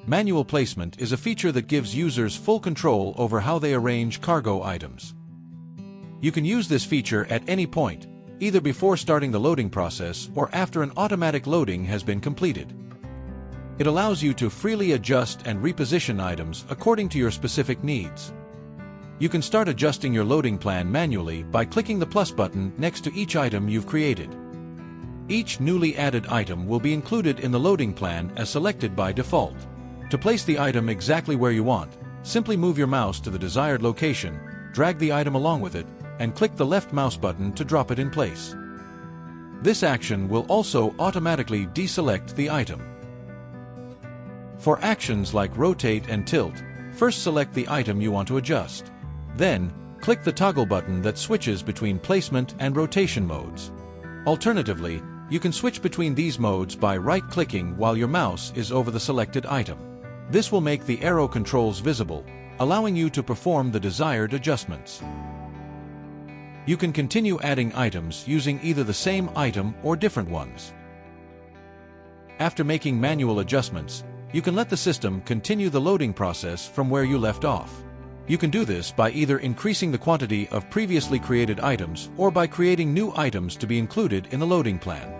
Manual placement is a feature that gives users full control over how they arrange cargo items. You can use this feature at any point, either before starting the loading process or after an automatic loading has been completed. It allows you to freely adjust and reposition items according to your specific needs. You can start adjusting your loading plan manually by clicking the plus button next to each item you've created. Each newly added item will be included in the loading plan as selected by default. To place the item exactly where you want, simply move your mouse to the desired location, drag the item along with it, and click the left mouse button to drop it in place. This action will also automatically deselect the item. For actions like rotate and tilt, first select the item you want to adjust. Then, click the toggle button that switches between placement and rotation modes. Alternatively, you can switch between these modes by right-clicking while your mouse is over the selected item. This will make the arrow controls visible, allowing you to perform the desired adjustments. You can continue adding items using either the same item or different ones. After making manual adjustments, you can let the system continue the loading process from where you left off. You can do this by either increasing the quantity of previously created items or by creating new items to be included in the loading plan.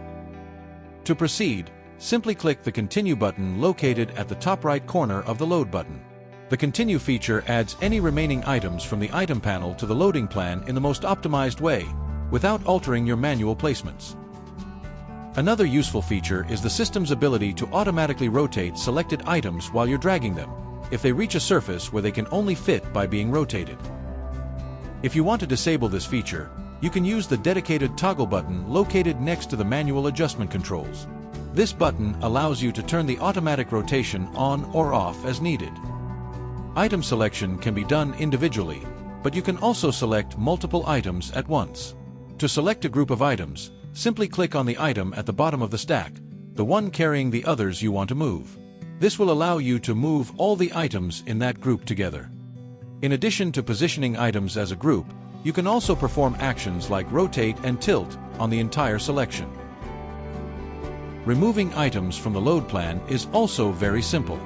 To proceed, simply click the Continue button located at the top right corner of the Load button. The Continue feature adds any remaining items from the item panel to the loading plan in the most optimized way, without altering your manual placements. Another useful feature is the system's ability to automatically rotate selected items while you're dragging them, if they reach a surface where they can only fit by being rotated. If you want to disable this feature, you can use the dedicated toggle button located next to the manual adjustment controls. This button allows you to turn the automatic rotation on or off as needed. Item selection can be done individually, but you can also select multiple items at once. To select a group of items, simply click on the item at the bottom of the stack, the one carrying the others you want to move. This will allow you to move all the items in that group together. In addition to positioning items as a group, you can also perform actions like rotate and tilt on the entire selection. Removing items from the load plan is also very simple.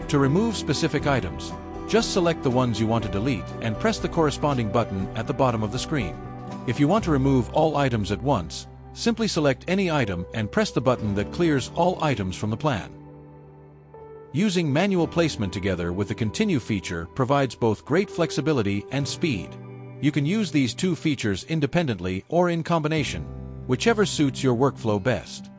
To remove specific items, just select the ones you want to delete and press the corresponding button at the bottom of the screen. If you want to remove all items at once, simply select any item and press the button that clears all items from the plan. Using manual placement together with the Continue feature provides both great flexibility and speed. You can use these two features independently or in combination, whichever suits your workflow best.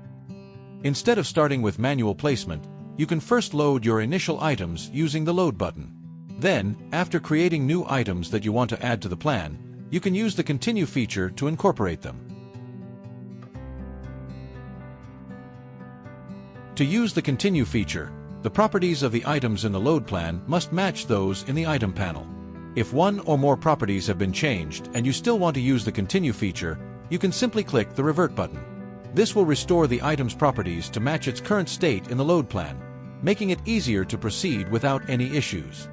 Instead of starting with manual placement, you can first load your initial items using the Load button. Then, after creating new items that you want to add to the plan, you can use the Continue feature to incorporate them. To use the Continue feature, the properties of the items in the load plan must match those in the item panel. If one or more properties have been changed and you still want to use the Continue feature, you can simply click the Revert button. This will restore the item's properties to match its current state in the load plan, making it easier to proceed without any issues.